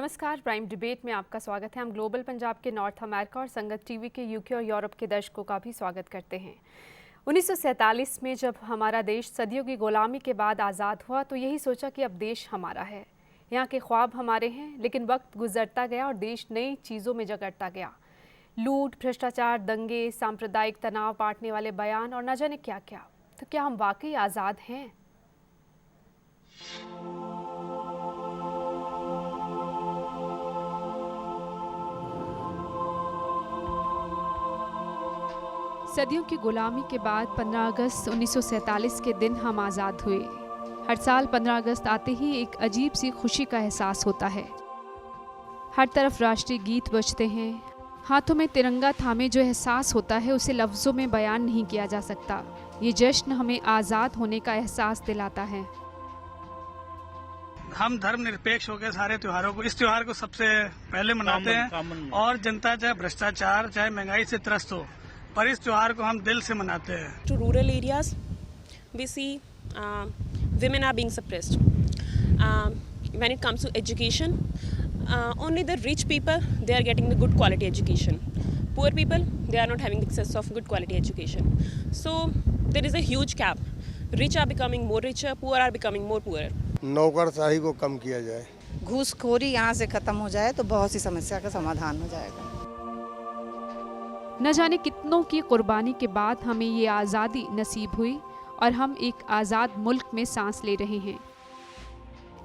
नमस्कार, prime debate में आपका स्वागत है। हम ग्लोबल पंजाब के नॉर्थ अमेरिका और संगत टीवी के यूके और यूरोप के दर्शकों का भी स्वागत करते हैं। 1947 में जब हमारा देश सदियों की गुलामी के बाद आज़ाद हुआ तो यही सोचा कि अब देश हमारा है, यहाँ के ख्वाब हमारे हैं। लेकिन वक्त गुजरता गया और देश नई चीज़ों में जकड़ता गया। लूट, भ्रष्टाचार, दंगे, सांप्रदायिक तनाव बांटने वाले बयान और न जाने क्या क्या। तो क्या हम वाकई आज़ाद हैं? सदियों की गुलामी के बाद 15 अगस्त 1947 के दिन हम आज़ाद हुए। हर साल 15 अगस्त आते ही एक अजीब सी खुशी का एहसास होता है। हर तरफ राष्ट्रीय गीत बजते हैं, हाथों में तिरंगा थामे जो एहसास होता है उसे लफ्ज़ों में बयान नहीं किया जा सकता। ये जश्न हमें आज़ाद होने का एहसास दिलाता है। हम धर्मनिरपेक्ष होकर सारे त्योहारों को, इस त्योहार को सबसे पहले मनाते हैं और जनता चाहे भ्रष्टाचार चाहे महंगाई से त्रस्त हो, पर इस त्योहार को हम दिल से मनाते हैं। To rural areas, we see women are being suppressed. When it comes to education, only the rich people they are getting the good quality education. Poor people they are not having access of good quality education. So there is a huge gap. Rich are becoming more richer, poor are becoming more poorer. नौकरशाही को कम किया जाए, घूसखोरी यहाँ से खत्म हो जाए तो बहुत सी समस्या का समाधान हो जाएगा। न जाने कितनों की कुर्बानी के बाद हमें ये आज़ादी नसीब हुई और हम एक आज़ाद मुल्क में सांस ले रहे हैं।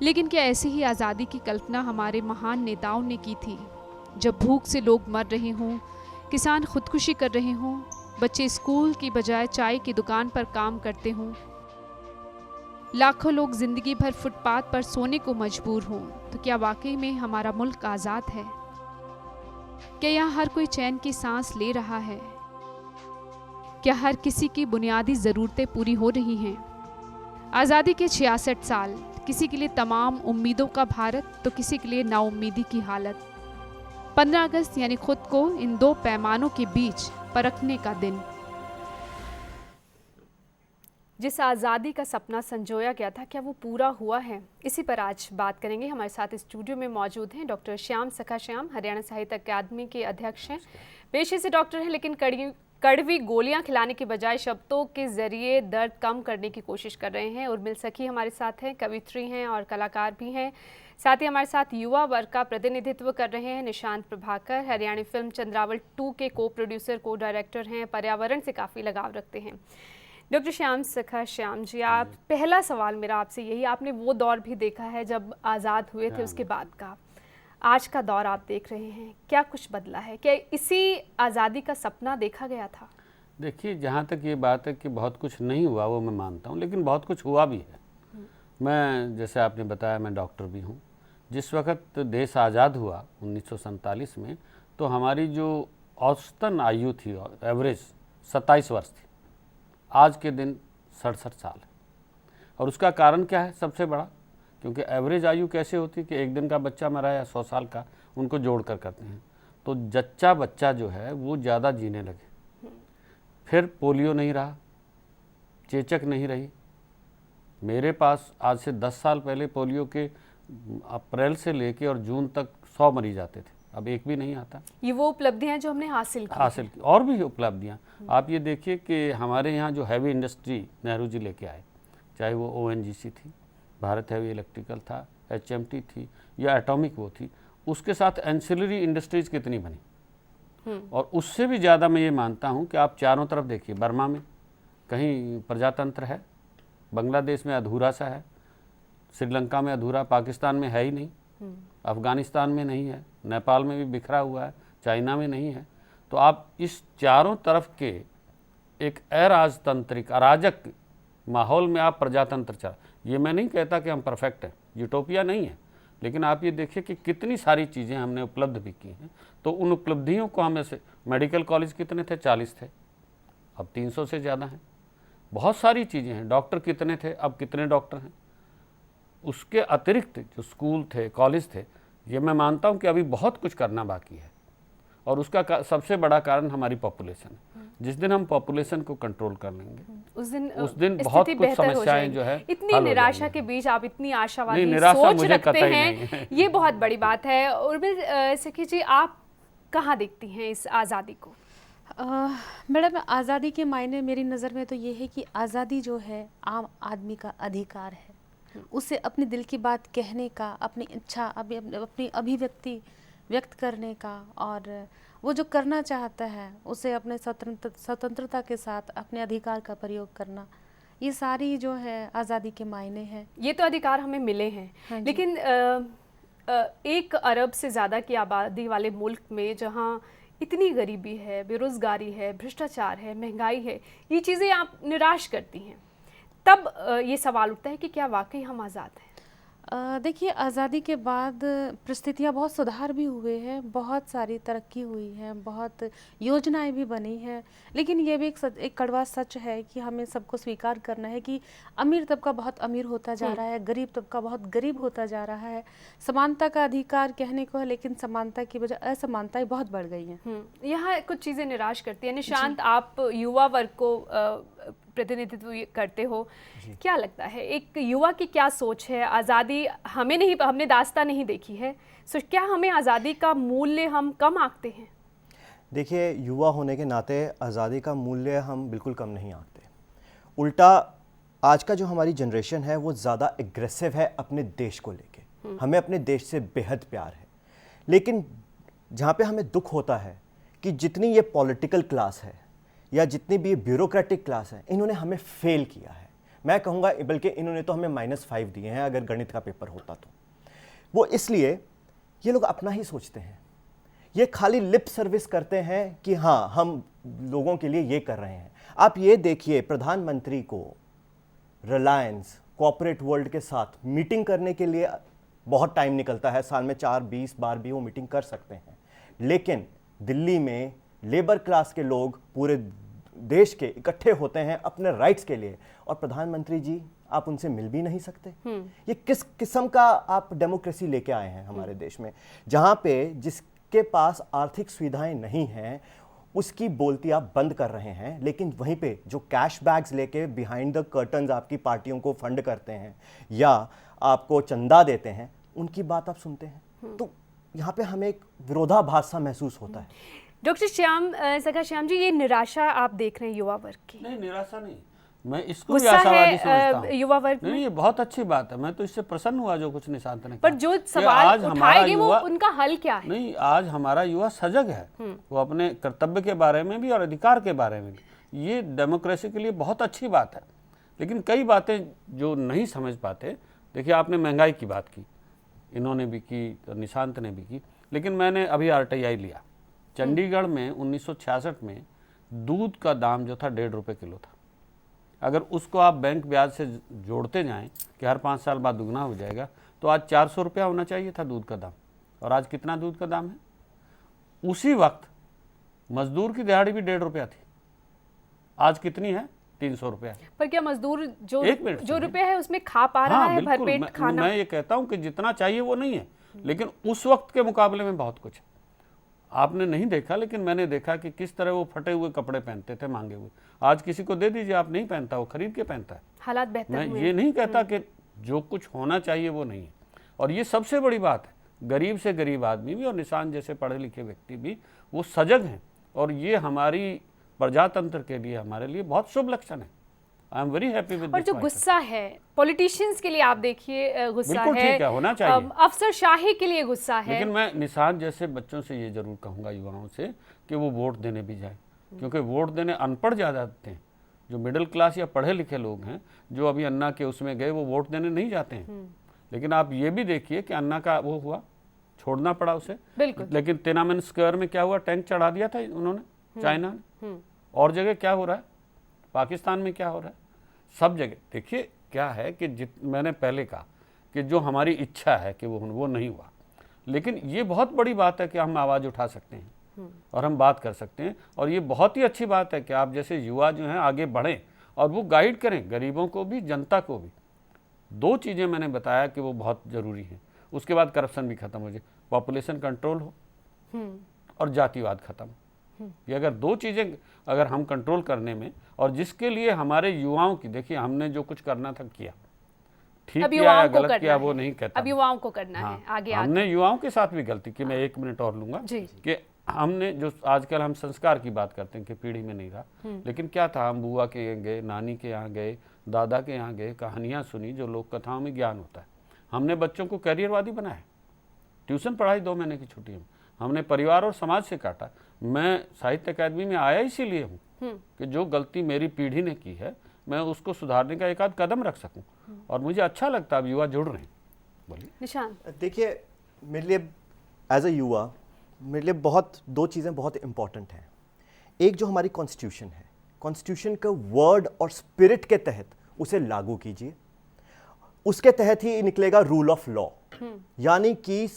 लेकिन क्या ऐसी ही आज़ादी की कल्पना हमारे महान नेताओं ने की थी? जब भूख से लोग मर रहे हों, किसान खुदकुशी कर रहे हों, बच्चे स्कूल की बजाय चाय की दुकान पर काम करते हों, लाखों लोग जिंदगी भर फुटपाथ पर सोने को मजबूर हों, तो क्या वाकई में हमारा मुल्क आज़ाद है? क्या यहाँ हर कोई चैन की सांस ले रहा है? क्या हर किसी की बुनियादी ज़रूरतें पूरी हो रही हैं? आज़ादी के 66 साल, किसी के लिए तमाम उम्मीदों का भारत तो किसी के लिए नाउम्मीदी की हालत। 15 अगस्त यानी खुद को इन दो पैमानों के बीच परखने का दिन। जिस आज़ादी का सपना संजोया गया था, क्या वो पूरा हुआ है? इसी पर आज बात करेंगे। हमारे साथ स्टूडियो में मौजूद हैं डॉक्टर श्याम सखा श्याम, हरियाणा साहित्य अकादमी के अध्यक्ष हैं। पेशे से डॉक्टर हैं, लेकिन कड़वी गोलियां खिलाने के बजाय शब्दों के जरिए दर्द कम करने की कोशिश कर रहे हैं। उर्मिल सखी हमारे साथ हैं, कवित्री हैं और कलाकार भी हैं। साथ ही हमारे साथ युवा वर्ग का प्रतिनिधित्व कर रहे हैं निशांत प्रभाकर, हरियाणा फिल्म चंद्रावल 2 के को प्रोड्यूसर को डायरेक्टर हैं, पर्यावरण से काफ़ी लगाव रखते हैं। डॉक्टर श्याम सखा श्याम जी, आप पहला सवाल मेरा आपसे यही, आपने वो दौर भी देखा है जब आज़ाद हुए थे, उसके बाद का आज का दौर आप देख रहे हैं, क्या कुछ बदला है? क्या इसी आज़ादी का सपना देखा गया था? देखिए, जहाँ तक ये बात है कि बहुत कुछ नहीं हुआ वो मैं मानता हूँ, लेकिन बहुत कुछ हुआ भी है। मैं, जैसे आपने बताया, मैं डॉक्टर भी हूँ। जिस वक्त देश आज़ाद हुआ 1947 में, तो हमारी जो औसतन आयु थी, एवरेज 27 वर्ष थी। आज के दिन 67 साल है। और उसका कारण क्या है? सबसे बड़ा, क्योंकि एवरेज आयु कैसे होती है कि एक दिन का बच्चा मरा या 100 साल का, उनको जोड़ कर करते हैं, तो जच्चा बच्चा जो है वो ज़्यादा जीने लगे। फिर पोलियो नहीं रहा, चेचक नहीं रही। मेरे पास आज से 10 साल पहले पोलियो के अप्रैल से लेके और जून तक 100 मरीज आते थे, अब एक भी नहीं आता। ये वो उपलब्धियां जो हमने हासिल की। और भी उपलब्धियां आप ये देखिए कि हमारे यहाँ जो हैवी इंडस्ट्री नेहरू जी लेके आए, चाहे वो ONGC थी, भारत हैवी इलेक्ट्रिकल था, HMT थी या एटॉमिक वो थी, उसके साथ एंसिलरी इंडस्ट्रीज कितनी बनी। और उससे भी ज़्यादा मैं ये मानता हूँ कि आप चारों तरफ देखिए, बर्मा में कहीं प्रजातंत्र है, बांग्लादेश में अधूरा सा है, श्रीलंका में अधूरा, पाकिस्तान में है ही नहीं, अफ़गानिस्तान में नहीं है, नेपाल में भी बिखरा हुआ है, चाइना में नहीं है। तो आप इस चारों तरफ के एक अराजतांत्रिक अराजक माहौल में आप प्रजातंत्र चला। ये मैं नहीं कहता कि हम परफेक्ट हैं, यूटोपिया नहीं है, लेकिन आप ये देखिए कि कितनी सारी चीज़ें हमने उपलब्ध भी की हैं। तो उन उपलब्धियों को हम ऐसे, मेडिकल कॉलेज कितने थे? 40 थे, अब 300 से ज़्यादा हैं। बहुत सारी चीज़ें हैं। डॉक्टर कितने थे? अब कितने डॉक्टर हैं? उसके अतिरिक्त जो स्कूल थे, कॉलेज थे, ये मैं मानता हूँ कि अभी बहुत कुछ करना बाकी है। और उसका सबसे बड़ा कारण हमारी पॉपुलेशन है। जिस दिन हम पॉपुलेशन को कंट्रोल कर लेंगे उस दिन बहुत कुछ समस्याएं जो है इतनी निराशा के बीच आप इतनी आशावादी निराशा सोच मुझे रखते कतई हैं, नहीं है। ये बहुत बड़ी बात है। उर्मिल सखी जी, आप कहाँ देखती हैं इस आज़ादी को? मैडम, आज़ादी के मायने मेरी नज़र में तो ये है कि आज़ादी जो है आम आदमी का अधिकार है, उसे अपने दिल की बात कहने का, अपनी इच्छा, अपनी अभिव्यक्ति व्यक्त करने का, और वो जो करना चाहता है उसे अपने स्वतंत्रता के साथ अपने अधिकार का प्रयोग करना, ये सारी जो है आज़ादी के मायने हैं। ये तो अधिकार हमें मिले हैं, लेकिन 1 अरब से ज़्यादा की आबादी वाले मुल्क में जहाँ इतनी गरीबी है, बेरोज़गारी है, भ्रष्टाचार है, महंगाई है, ये चीज़ें आप निराश करती हैं, तब ये सवाल उठता है कि क्या वाकई हम आज़ाद हैं? देखिए, आज़ादी के बाद परिस्थितियाँ बहुत सुधार भी हुए हैं, बहुत सारी तरक्की हुई है, बहुत योजनाएं भी बनी हैं, लेकिन ये भी एक कड़वा सच है कि हमें सबको स्वीकार करना है कि अमीर तबका बहुत अमीर होता जा रहा है, गरीब तबका बहुत गरीब होता जा रहा है। समानता का अधिकार कहने को है, लेकिन समानता की वजह असमानताएं बहुत बढ़ गई हैं। यहाँ कुछ चीज़ें निराश करती हैं। निशांत, आप युवा वर्ग को प्रतिनिधित्व करते हो, क्या लगता है एक युवा की क्या सोच है? आज़ादी हमने दास्तां नहीं देखी है, सो क्या हमें आज़ादी का मूल्य हम कम आंकते हैं? देखिए, युवा होने के नाते आज़ादी का मूल्य हम बिल्कुल कम नहीं आंकते। उल्टा आज का जो हमारी जनरेशन है वो ज़्यादा एग्रेसिव है अपने देश को लेके। हमें अपने देश से बेहद प्यार है, लेकिन जहाँ पे हमें दुख होता है कि जितनी ये पॉलिटिकल क्लास है या जितनी भी ब्यूरोक्रेटिक क्लास है, इन्होंने हमें फेल किया है। मैं कहूँगा बल्कि इन्होंने तो हमें -5 दिए हैं अगर गणित का पेपर होता तो। वो इसलिए ये लोग अपना ही सोचते हैं, ये खाली लिप सर्विस करते हैं कि हाँ हम लोगों के लिए ये कर रहे हैं। आप ये देखिए, प्रधानमंत्री को रिलायंस कॉर्पोरेट वर्ल्ड के साथ मीटिंग करने के लिए बहुत टाइम निकलता है, साल में 4-20 बार भी वो मीटिंग कर सकते हैं, लेकिन दिल्ली में लेबर क्लास के लोग पूरे देश के इकट्ठे होते हैं अपने राइट्स के लिए, और प्रधानमंत्री जी आप उनसे मिल भी नहीं सकते। ये किस किस्म का आप डेमोक्रेसी लेके आए हैं हमारे देश में, जहाँ पे जिसके पास आर्थिक सुविधाएं नहीं हैं उसकी बोलती आप बंद कर रहे हैं, लेकिन वहीं पे जो कैश बैग्स लेके बिहाइंड द कर्टन्स आपकी पार्टियों को फंड करते हैं या आपको चंदा देते हैं, उनकी बात आप सुनते हैं। तो यहाँ पे हमें एक विरोधाभास सा महसूस होता है। डॉक्टर सखा श्याम जी, ये निराशा आप देख रहे हैं युवा वर्ग की? नहीं, निराशा नहीं, मैं इसको भी आशावादी समझता हूं। युवा वर्ग नहीं, ये बहुत अच्छी बात है, मैं तो इससे प्रसन्न हुआ जो कुछ निशांत ने कहा। पर जो सवाल उठाए गए वो उनका हल क्या है? नहीं, आज हमारा युवा सजग है, वो अपने कर्तव्य के बारे में भी और अधिकार के बारे में भी। ये डेमोक्रेसी के लिए बहुत अच्छी बात है, लेकिन कई बातें जो नहीं समझ पाते। देखिए, आपने महंगाई की बात की, इन्होंने भी की, निशांत ने भी की, लेकिन मैंने अभी RTI लिया। चंडीगढ़ में 1966 में दूध का दाम जो था 1.5 रुपये किलो था। अगर उसको आप बैंक ब्याज से जोड़ते जाएं कि हर 5 साल बाद दुगना हो जाएगा, तो आज 400 रुपया होना चाहिए था दूध का दाम, और आज कितना दूध का दाम है? उसी वक्त मजदूर की दिहाड़ी भी 1.5 रुपया थी, आज कितनी है? 300 रुपया। पर क्या मजदूर जो रुपया है उसमें खा पा रहा है भरपेट खाना? मैं ये कहता हूँ कि जितना चाहिए वो नहीं है, लेकिन उस वक्त के मुकाबले में बहुत कुछ है। आपने नहीं देखा, लेकिन मैंने देखा कि किस तरह वो फटे हुए कपड़े पहनते थे मांगे हुए। आज किसी को दे दीजिए, आप नहीं पहनता, वो खरीद के पहनता है। हालात बेहतर मैं ये नहीं कहता कि जो कुछ होना चाहिए वो नहीं है, और ये सबसे बड़ी बात है, गरीब से गरीब आदमी भी और निशान जैसे पढ़े लिखे व्यक्ति भी वो सजग हैं, और ये हमारी प्रजातंत्र के लिए, हमारे लिए बहुत शुभ लक्षण है। I am very happy with. और जो गुस्सा है पॉलिटिशियंस के लिए, आप देखिए गुस्सा है, ठीक है, होना चाहिए। अफसरशाही के लिए गुस्सा है। लेकिन मैं निशान जैसे बच्चों से ये जरूर कहूँगा, युवाओं से, कि वो वोट देने भी जाए, क्योंकि वोट देने अनपढ़ ज़्यादा आते हैं। जो मिडिल क्लास या पढ़े लिखे लोग हैं जो अभी अन्ना के उसमें गए, वो वोट देने नहीं जाते हैं। लेकिन आप ये भी देखिए कि अन्ना का वो हुआ, छोड़ना पड़ा उसे। बिल्कुल। लेकिन तिनानमेन स्क्वायर में क्या हुआ? टैंक चढ़ा दिया था उन्होंने, चाइना ने। और जगह क्या हो रहा है? पाकिस्तान में क्या हो रहा है? सब जगह देखिए क्या है कि मैंने पहले कहा कि जो हमारी इच्छा है कि वो नहीं हुआ, लेकिन ये बहुत बड़ी बात है कि हम आवाज़ उठा सकते हैं और हम बात कर सकते हैं। और ये बहुत ही अच्छी बात है कि आप जैसे युवा जो हैं आगे बढ़ें और वो गाइड करें गरीबों को भी, जनता को भी। 2 चीज़ें मैंने बताया कि वो बहुत ज़रूरी हैं। उसके बाद करप्शन भी खत्म हो जाए, पॉपुलेशन कंट्रोल हो, और जातिवाद खत्म। ये अगर दो चीज़ें अगर हम कंट्रोल करने में, और जिसके लिए हमारे युवाओं की, देखिए हमने जो कुछ करना था किया, ठीक किया या गलत किया वो नहीं कहता, अब युवाओं को करना हाँ, है आगे हमने युवाओं के साथ भी गलती की। मैं 1 मिनट और लूंगा कि हमने जो आजकल हम संस्कार की बात करते हैं कि पीढ़ी में नहीं रहा, लेकिन क्या था, हम बुआ के यहाँ गए, नानी के यहाँ गए, दादा के यहाँ गए, कहानियाँ सुनी, जो लोक कथाओं में ज्ञान होता है। हमने बच्चों को करियरवादी बनाया, ट्यूशन पढ़ाई 2 महीने की छुट्टी में, हमने परिवार और समाज से काटा। मैं साहित्य अकादमी में आया इसीलिए हूँ कि जो गलती मेरी पीढ़ी ने की है मैं उसको सुधारने का एक आध कदम रख सकूं, और मुझे अच्छा लगता है अब युवा जुड़ रहे हैं। बोलिए निशान। देखिए, मेरे लिए एज अ युवा, मेरे लिए दो चीज़ें बहुत इम्पॉर्टेंट हैं। एक जो हमारी कॉन्स्टिट्यूशन है, कॉन्स्टिट्यूशन का वर्ड और स्पिरिट के तहत उसे लागू कीजिए। उसके तहत ही निकलेगा रूल ऑफ लॉ, यानी कि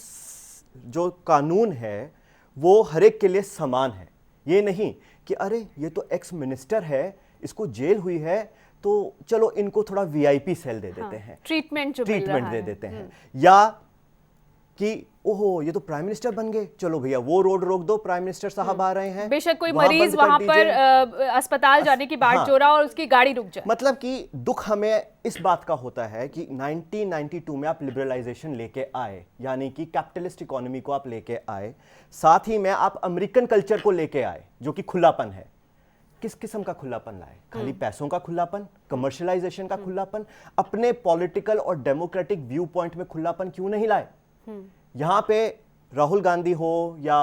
जो कानून है वो हर एक के लिए समान है। ये नहीं कि अरे ये तो एक्स मिनिस्टर है, इसको जेल हुई है तो चलो इनको थोड़ा वीआईपी सेल दे देते हैं, ट्रीटमेंट दे देते हैं, या कि ओहो ये तो प्राइम मिनिस्टर बन गए, चलो भैया वो रोड रोक दो, प्राइम मिनिस्टर साहब आ रहे हैं, बेशक कोई वहां मरीज बंद कर वहां पर दीजिए। अस्पताल जाने की बाट हाँ। जो रहा और उसकी गाड़ी रुक जाए। मतलब कि दुख हमें इस बात का होता है कि 1992 में आप लिबरलाइजेशन लेके आए, यानी कि कैपिटलिस्ट इकोनॉमी को आप लेके आए, साथ ही में आप अमेरिकन कल्चर को लेके आए जो कि खुलापन है। किस किस्म का खुलापन लाए? खाली पैसों का खुलापन, कमर्शियलाइजेशन का खुलापन, अपने पॉलिटिकल और डेमोक्रेटिक व्यू पॉइंट में खुलापन क्यों नहीं लाए? यहाँ पे राहुल गांधी हो या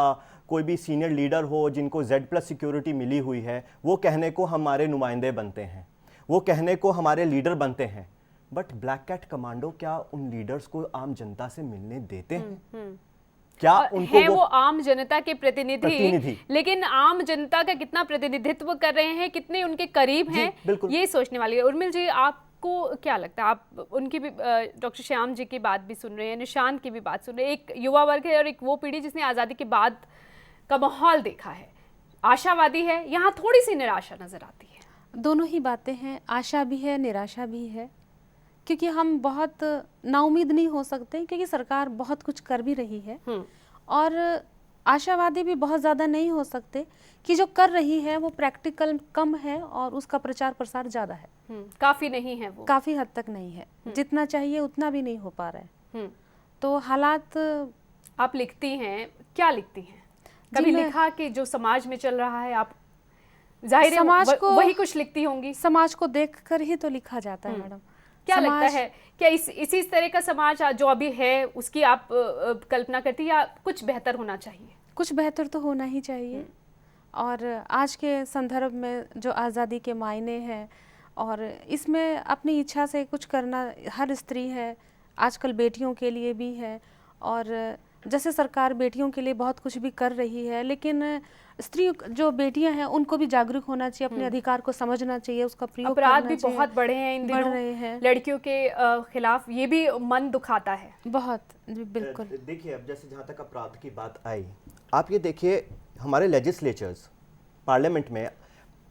कोई भी सीनियर लीडर हो जिनको Z+ सिक्योरिटी मिली हुई है, वो कहने को हमारे नुमाइंदे बनते हैं, वो कहने को हमारे लीडर बनते हैं, बट ब्लैक कैट कमांडो क्या उन लीडर्स को आम जनता से मिलने देते हैं? क्या उनको है वो आम जनता के प्रतिनिधि, लेकिन आम जनता का कितना प्रतिनिधित्व कर रहे हैं, कितने उनके करीब हैं, ये सोचने वाली है। उर्मिल जी, आपको क्या लगता है? आप उनकी भी, डॉक्टर श्याम जी की बात भी सुन रहे हैं, निशांत की भी बात सुन रहे हैं। एक युवा वर्ग है और एक वो पीढ़ी जिसने आज़ादी के बाद का माहौल देखा है, आशावादी है, यहाँ थोड़ी सी निराशा नजर आती है। दोनों ही बातें हैं, आशा भी है, निराशा भी है, क्योंकि हम बहुत नाउम्मीद नहीं हो सकते, क्योंकि सरकार बहुत कुछ कर भी रही है, और आशावादी भी बहुत ज़्यादा नहीं हो सकते कि जो कर रही है वो प्रैक्टिकल कम है और उसका प्रचार प्रसार ज़्यादा है। काफ़ी नहीं है, वो काफ़ी हद तक नहीं है, जितना चाहिए उतना भी नहीं हो पा रहा है। तो हालात, आप लिखती हैं, क्या लिखती हैं? कभी लिखा कि जो समाज में चल रहा है, आप जाहिर है वही कुछ लिखती होंगी? समाज को देखकर ही तो लिखा जाता है मैडम। क्या लगता है, क्या इसी तरह का समाज जो अभी है उसकी आप कल्पना करती हैं, या कुछ बेहतर होना चाहिए? कुछ बेहतर तो होना ही चाहिए, और आज के संदर्भ में जो आज़ादी के मायने हैं, और इसमें अपनी इच्छा से कुछ करना हर स्त्री है, आजकल बेटियों के लिए भी है, और जैसे सरकार बेटियों के लिए बहुत कुछ भी कर रही है, लेकिन स्त्री जो बेटियां हैं उनको भी जागरूक होना चाहिए, अपने अधिकार को समझना चाहिए, उसका प्रयोग करना चाहिए। अपराध भी बहुत बढ़े हैं इन दिनों, बढ़ रहे हैं लड़कियों के खिलाफ, ये भी मन दुखाता है बहुत। बिल्कुल। देखिए, अब जैसे जहाँ तक अपराध की बात आई, आप ये देखिए हमारे लेजिस्लेचर्स, पार्लियामेंट में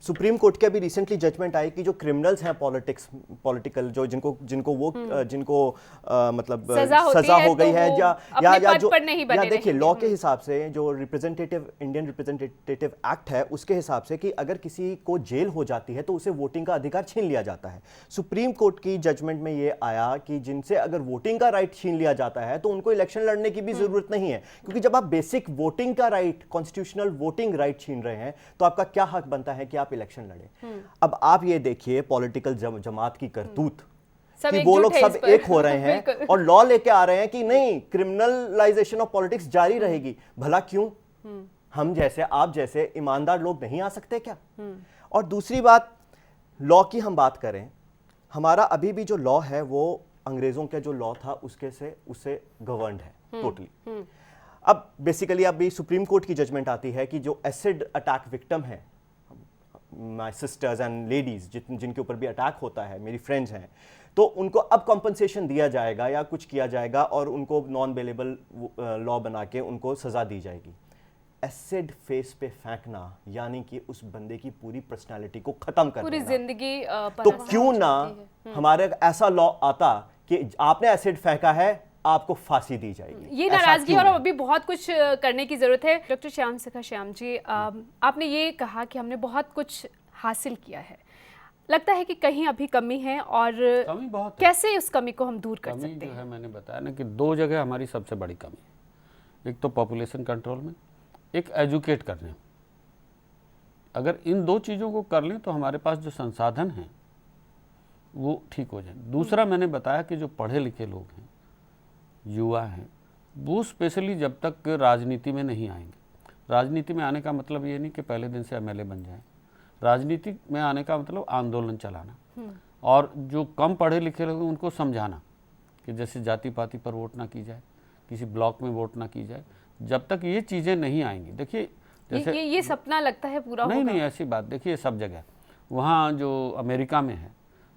सुप्रीम कोर्ट के अभी रिसेंटली जजमेंट आई कि जो क्रिमिनल्स हैं पॉलिटिकल, जो जिनको मतलब सजा हो गई है, या देखिए लॉ के हिसाब से जो इंडियन रिप्रेजेंटेटिव एक्ट है उसके हिसाब से कि अगर किसी को जेल हो जाती है तो उसे वोटिंग का अधिकार छीन लिया जाता है। सुप्रीम कोर्ट की जजमेंट में ये आया कि जिनसे अगर वोटिंग का राइट छीन लिया जाता है तो उनको इलेक्शन लड़ने की भी जरूरत नहीं है, क्योंकि जब आप बेसिक वोटिंग का राइट, कॉन्स्टिट्यूशनल वोटिंग राइट छीन रहे हैं तो आपका क्या हक बनता है कि आप इलेक्शन लड़े। अब आप ये देखिए पॉलिटिकल जमात की करतूत कि वो लोग सब एक हो रहे हैं और लॉ लेके आ रहे हैं कि नहीं, क्रिमिनलाइजेशन ऑफ पॉलिटिक्स जारी रहेगी। भला क्यों? हम जैसे, आप जैसे ईमानदार लोग नहीं आ सकते क्या? और दूसरी बात, लॉ की हम बात करें, हमारा अभी भी जो लॉ है वो अंग्रेजों का जो लॉ था उससे गवर्नड है टोटली। अब बेसिकली अभी सुप्रीम कोर्ट की जजमेंट आती है कि जो एसिड अटैक विक्टिम है, माय सिस्टर्स एंड लेडीज जिनके ऊपर भी अटैक होता है, मेरी फ्रेंड्स हैं, तो उनको अब कॉम्पनसेशन दिया जाएगा या कुछ किया जाएगा और उनको नॉन बेलेबल लॉ बना के उनको सजा दी जाएगी। एसिड फेस पे फेंकना यानी कि उस बंदे की पूरी पर्सनालिटी को खत्म कर पूरी देना। जिंदगी तो क्यों ना हमारे ऐसा लॉ आता कि आपने एसिड फेंका है आपको फांसी दी जाएगी। ये ऐसा नाराजगी क्यों और है? अभी बहुत कुछ करने की जरूरत है। डॉक्टर श्याम सखा श्याम जी, आपने ये कहा कि हमने बहुत कुछ हासिल किया है, लगता है कि कहीं अभी कमी है, और कमी बहुत है। कैसे उस कमी को हम दूर कर कमी सकते जो हैं? है, मैंने बताया ना कि 2 जगह हमारी सबसे बड़ी कमी है। एक तो पॉपुलेशन कंट्रोल में, एक एजुकेट करने में। अगर इन 2 चीज़ों को कर लें तो हमारे पास जो संसाधन हैं वो ठीक हो जाए। दूसरा मैंने बताया कि जो पढ़े लिखे लोग हैं, युवा हैं, वो स्पेशली जब तक राजनीति में नहीं आएंगे, राजनीति में आने का मतलब ये नहीं कि पहले दिन से एमएलए बन जाए, राजनीति में आने का मतलब आंदोलन चलाना, और जो कम पढ़े लिखे लोग हैं उनको समझाना कि जैसे जाति पाति पर वोट ना की जाए, किसी ब्लॉक में वोट ना की जाए। जब तक ये चीज़ें नहीं आएंगी, देखिए जैसे ये सपना लगता है पूरा नहीं होगा? नहीं, ऐसी बात देखिए सब जगह, वहाँ जो अमेरिका में है,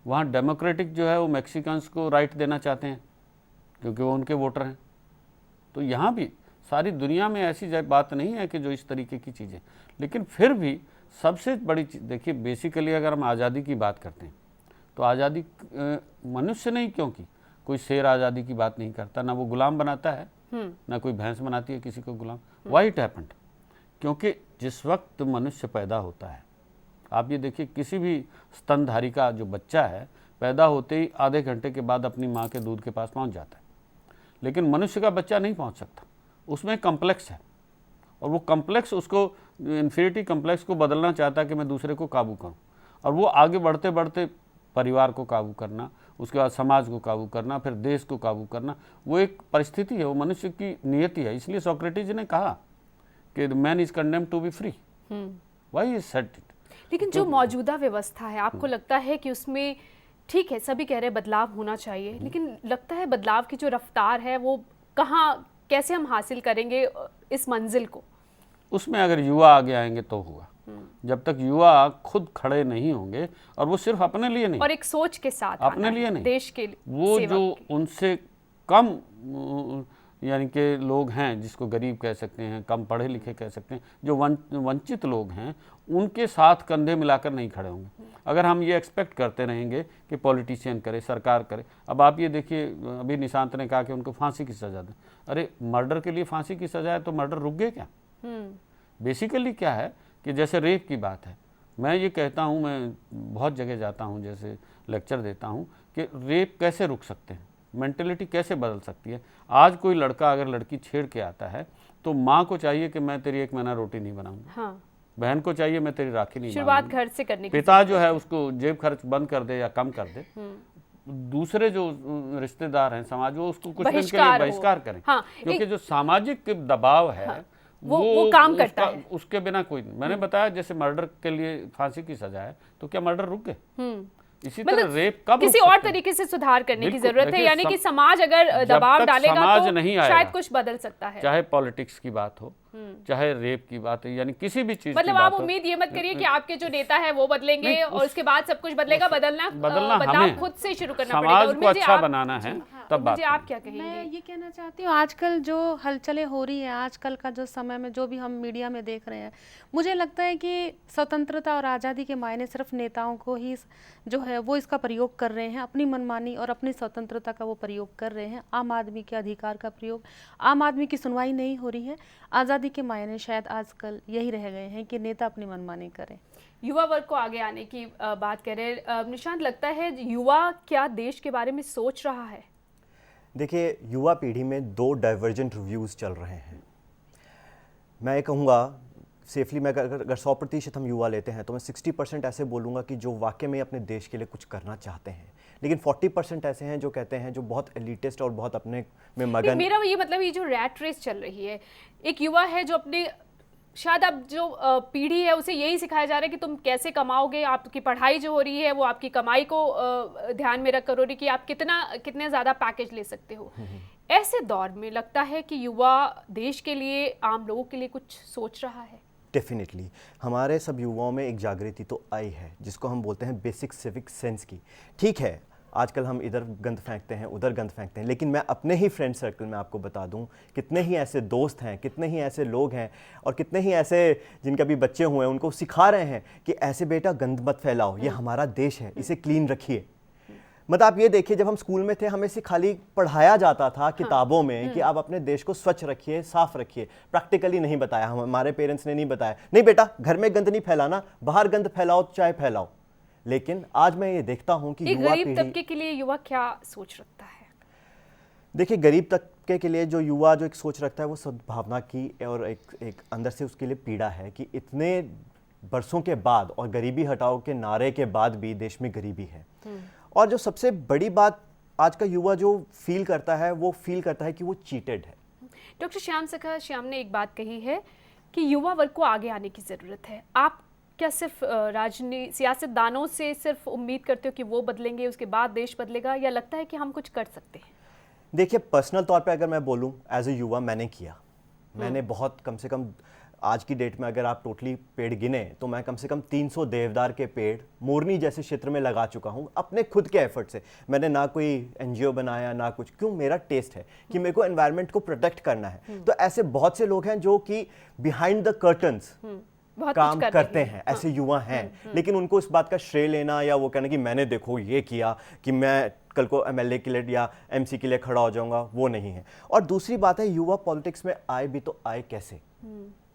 वहाँ डेमोक्रेटिक जो है वो मैक्सिकन्स को राइट देना चाहते हैं क्योंकि वो उनके वोटर हैं। तो यहाँ भी सारी दुनिया में ऐसी बात नहीं है कि जो इस तरीके की चीज़ें, लेकिन फिर भी सबसे बड़ी चीज़ देखिए, बेसिकली अगर हम आज़ादी की बात करते हैं तो आज़ादी मनुष्य नहीं, क्योंकि कोई शेर आज़ादी की बात नहीं करता, ना वो गुलाम बनाता है, ना कोई भैंस बनाती है किसी को गुलाम। Why it happened? क्योंकि जिस वक्त मनुष्य पैदा होता है, आप ये देखिए किसी भी स्तनधारी का जो बच्चा है पैदा होते ही आधे घंटे के बाद अपनी माँ के दूध के पास पहुँच जाता है, लेकिन मनुष्य का बच्चा नहीं पहुँच सकता। उसमें कम्प्लेक्स है, और वो कम्प्लेक्स उसको इन्फीरिटी कम्प्लेक्स को बदलना चाहता है कि मैं दूसरे को काबू करूं, और वो आगे बढ़ते बढ़ते परिवार को काबू करना, उसके बाद समाज को काबू करना, फिर देश को काबू करना, वो एक परिस्थिति है, वो मनुष्य की नियति है। इसलिए सोक्रेटिस ने कहा कि man is condemned to be free. Why is said it? लेकिन जो मौजूदा व्यवस्था है, आपको लगता है कि उसमें, ठीक है सभी कह रहे हैं बदलाव होना चाहिए, लेकिन लगता है बदलाव की जो रफ्तार है वो कहाँ, कैसे हम हासिल करेंगे इस मंजिल को? उसमें अगर युवा आगे आएंगे तो होगा। जब तक युवा खुद खड़े नहीं होंगे, और वो सिर्फ अपने लिए नहीं, और एक सोच के साथ अपने आना लिए है, नहीं, देश के लिए, वो सेवा जो की। उनसे कम यानी कि लोग हैं, जिसको गरीब कह सकते हैं, कम पढ़े लिखे कह सकते हैं, जो वंचित लोग हैं, उनके साथ कंधे मिलाकर नहीं खड़े होंगे। अगर हम ये एक्सपेक्ट करते रहेंगे कि पॉलिटिशियन करे, सरकार करे, अब आप ये देखिए, अभी निशांत ने कहा कि उनको फांसी की सज़ा दें। अरे मर्डर के लिए फांसी की सज़ा है तो मर्डर रुक गए क्या? बेसिकली क्या है कि जैसे रेप की बात है, मैं ये कहता हूँ, मैं बहुत जगह जाता हूँ, जैसे लेक्चर देता हूँ कि रेप कैसे रुक सकते हैं, मेंटेलिटी कैसे बदल सकती है। आज कोई लड़का अगर लड़की छेड़ के आता है तो माँ को चाहिए कि मैं तेरी 1 महीना रोटी नहीं बनाऊंगा, हाँ, बहन को चाहिए मैं तेरी राखी नहीं शुरुआत बांधूंगी, घर से करने की। पिता जो है उसको जेब खर्च बंद कर दे या कम कर दे, दूसरे जो रिश्तेदार हैं समाज, वो उसको कुछ दिन के लिए बहिष्कार करें। हाँ, क्योंकि जो सामाजिक दबाव है, हाँ, वो काम करता है। उसके बिना कोई नहीं। मैंने बताया जैसे मर्डर के लिए फांसी की सजा है तो क्या मर्डर रुक गए? इसी तरह रेप कब किसी रुक और सकते हैं? तरीके से सुधार करने की बिल्कुल, जरूरत है, देखिए, यानी कि समाज अगर दबाव तक डालेगा समाज तो नहीं शायद आएगा, कुछ बदल सकता है। चाहे पॉलिटिक्स की बात हो, चाहे रेप की बात हो, यानी किसी भी चीज मतलब की आप बात हो, उम्मीद ये मत करिए कि आपके जो नेता है वो बदलेंगे नहीं, और उसके बाद सब कुछ बदलेगा। बदलना बदलाव हमें खुद से शुरू करना पड़ेगा। समाज को उर्मिला जी, अच्छा आप- बनाना है, तब बात मुझे आप करेंगे। क्या कहेंगे? मैं ये कहना चाहती हूँ, आजकल जो हलचलें हो रही हैं, आजकल का जो समय में जो भी हम मीडिया में देख रहे हैं, मुझे लगता है कि स्वतंत्रता और आज़ादी के मायने सिर्फ नेताओं को ही जो है वो इसका प्रयोग कर रहे हैं, अपनी मनमानी और अपनी स्वतंत्रता का वो प्रयोग कर रहे हैं। आम आदमी के अधिकार का प्रयोग, आम आदमी की सुनवाई नहीं हो रही है। आज़ादी के मायने शायद आजकल यही रह गए हैं कि नेता अपनी मनमानी करें। युवा वर्ग को आगे आने की बात कर रहे हैं। निशांत, लगता है युवा क्या देश के बारे में सोच रहा है? देखिए, युवा पीढ़ी में 2 डाइवर्जेंट रिव्यूज़ चल रहे हैं। मैं ये कहूँगा सेफली, मैं अगर 100% हम युवा लेते हैं तो मैं 60% ऐसे बोलूँगा कि जो वाकई में अपने देश के लिए कुछ करना चाहते हैं, लेकिन 40% ऐसे हैं जो कहते हैं, जो बहुत एलिटिस्ट और बहुत अपने में मगन। मेरा ये मतलब, ये जो रैट रेस चल रही है, एक युवा है जो अपने, शायद अब जो पीढ़ी है उसे यही सिखाया जा रहा है कि तुम कैसे कमाओगे, आपकी पढ़ाई जो हो रही है वो आपकी कमाई को ध्यान में रख कर हो रही कि आप कितने ज़्यादा पैकेज ले सकते हो। ऐसे दौर में लगता है कि युवा देश के लिए, आम लोगों के लिए कुछ सोच रहा है। डेफिनेटली हमारे सब युवाओं में एक जागृति तो आई है, जिसको हम बोलते हैं बेसिक सिविक सेंस की। ठीक है, आजकल हम इधर गंद फेंकते हैं, उधर गंद फेंकते हैं, लेकिन मैं अपने ही फ्रेंड सर्कल में आपको बता दूं, कितने ही ऐसे दोस्त हैं, कितने ही ऐसे लोग हैं, और कितने ही ऐसे जिनके भी बच्चे हुए हैं, उनको सिखा रहे हैं कि ऐसे बेटा गंद मत फैलाओ, ये हमारा देश है, इसे क्लीन रखिए। मतलब आप ये देखिए, जब हम स्कूल में थे हमें सिर्फ खाली पढ़ाया जाता था किताबों में कि आप अपने देश को स्वच्छ रखिए, साफ रखिए, प्रैक्टिकली नहीं बताया, हमारे पेरेंट्स ने नहीं बताया, नहीं बेटा घर में गंद नहीं फैलाना, बाहर गंद फैलाओ चाहे फैलाओ। लेकिन आज मैं ये देखता हूं कि एक युवा गरीब पीढ़ी, तबके के लिए युवा क्या सोच रखता है? देखिए गरीब तबके के लिए जो युवा जो एक सोच रखता है वो सद्भावना की, और एक अंदर से उसके लिए पीड़ा है कि इतने बरसों के बाद और गरीबी हटाओ के नारे के बाद भी देश में गरीबी है। और जो सबसे बड़ी बात आज का युवा जो फील करता है, वो फील करता है कि वो चीटेड है। डॉक्टर श्याम सखा श्याम ने एक बात कही है कि युवा वर्ग को आगे आने की ज़रूरत है। आप क्या सिर्फ सियासतदानों से सिर्फ उम्मीद करते हो कि वो बदलेंगे उसके बाद देश बदलेगा, या लगता है कि हम कुछ कर सकते हैं? देखिए पर्सनल तौर पे अगर मैं बोलूं, एज ए युवा मैंने किया, मैंने बहुत कम से कम आज की डेट में अगर आप टोटली पेड़ गिने तो मैं कम से कम 300 देवदार के पेड़ मोरनी जैसे क्षेत्र में लगा चुका हूं अपने खुद के एफर्ट से। मैंने ना कोई एनजीओ बनाया ना कुछ, क्यों, मेरा टेस्ट है कि मेरे को एनवायरनमेंट को प्रोटेक्ट करना है। तो ऐसे बहुत से लोग हैं जो कि बिहाइंड द कर्टन्स काम करते हैं, ऐसे युवा हैं। लेकिन उनको इस बात का श्रेय लेना या वो कहना कि मैंने देखो ये किया कि मैं कल को एमएलए के लिए या एमसी के लिए खड़ा हो जाऊंगा, वो नहीं है। और दूसरी बात है, युवा पॉलिटिक्स में आए भी तो आए कैसे?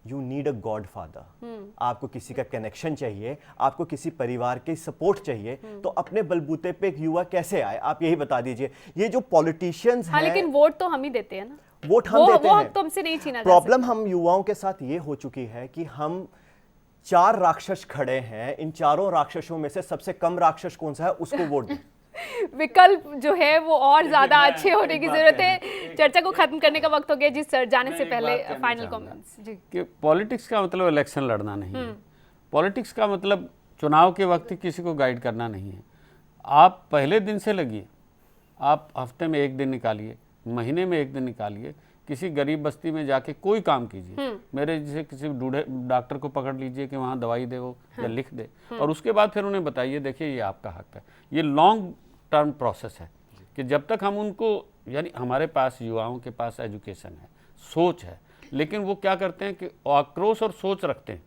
You need a God father. आपको किसी का कनेक्शन चाहिए, आपको किसी परिवार की सपोर्ट चाहिए, तो अपने बलबूते पे एक युवा कैसे आए, आप यही बता दीजिए। ये जो पॉलिटिशियंस हैं, लेकिन वोट तो हम ही देते हैं ना, वोट हम देते हैं, वो तुमसे नहीं छीना जा प्रॉब्लम हम युवाओं के साथ ये हो चुकी है कि हम 4 राक्षस खड़े हैं, इन चारों राक्षसों में से सबसे कम राक्षस कौन सा है उसको वोट दें। विकल्प जो है वो और ज्यादा अच्छे होने की जरूरत है। चर्चा को खत्म करने का वक्त हो गया जी, सर जाने से पहले फाइनल कमेंट्स जी। कि पॉलिटिक्स का मतलब इलेक्शन लड़ना नहीं है, पॉलिटिक्स का मतलब चुनाव के वक्त ही किसी को गाइड करना नहीं है। आप पहले दिन से लगिए, आप हफ्ते में 1 दिन निकालिए, महीने में 1 दिन निकालिए, किसी गरीब बस्ती में जाके कोई काम कीजिए। मेरे जैसे किसी बूढ़े डॉक्टर को पकड़ लीजिए कि वहाँ दवाई दे वो या लिख दे, और उसके बाद फिर उन्हें बताइए देखिए ये आपका हक है। ये लॉन्ग टर्म प्रोसेस है कि जब तक हम उनको, यानी हमारे पास युवाओं के पास एजुकेशन है, सोच है, लेकिन वो क्या करते हैं कि आक्रोश और सोच रखते हैं।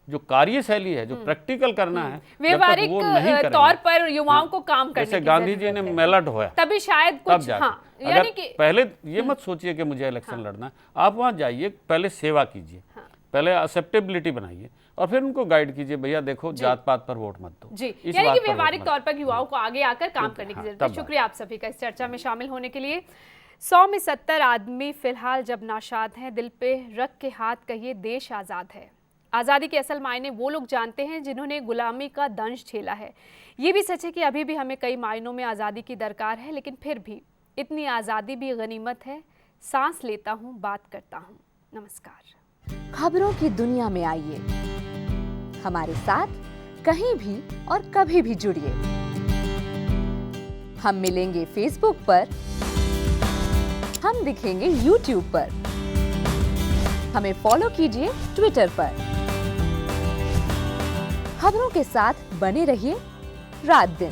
जो कार्यशैली है, जो प्रैक्टिकल करना है, व्यवहारिक तौर पर युवाओं को काम करने जैसे गांधी जी ने मेला ढोया, तभी शायद कुछ, यानी कि पहले ये मत सोचिए कि मुझे इलेक्शन लड़ना है। आप वहाँ जाइए, पहले सेवा कीजिए, पहले एक्सेप्टेबिलिटी बनाइए, और फिर उनको गाइड कीजिए, भैया देखो जात पात पर वोट मत दो जी। यानी कि व्यवहारिक तौर पर युवाओं को आगे आकर काम करने की जरूरत है। शुक्रिया आप सभी का इस चर्चा में शामिल होने के लिए। 100 में 70 आदमी फिलहाल जब नाशाद हैं, दिल पे रख के हाथ कहिए देश आज़ाद है। आज़ादी के असल मायने वो लोग जानते हैं जिन्होंने गुलामी का दंश झेला है। ये भी सच है कि अभी भी हमें कई मायनों में आज़ादी की दरकार है, लेकिन फिर भी इतनी आज़ादी भी गनीमत है। सांस लेता हूँ, बात करता हूँ। नमस्कार। खबरों की दुनिया में आइए, हमारे साथ कहीं भी और कभी भी जुड़िए। हम मिलेंगे फेसबुक पर, हम दिखेंगे यूट्यूब पर, हमें फॉलो कीजिए ट्विटर पर। खबरों के साथ बने रहिए रात दिन।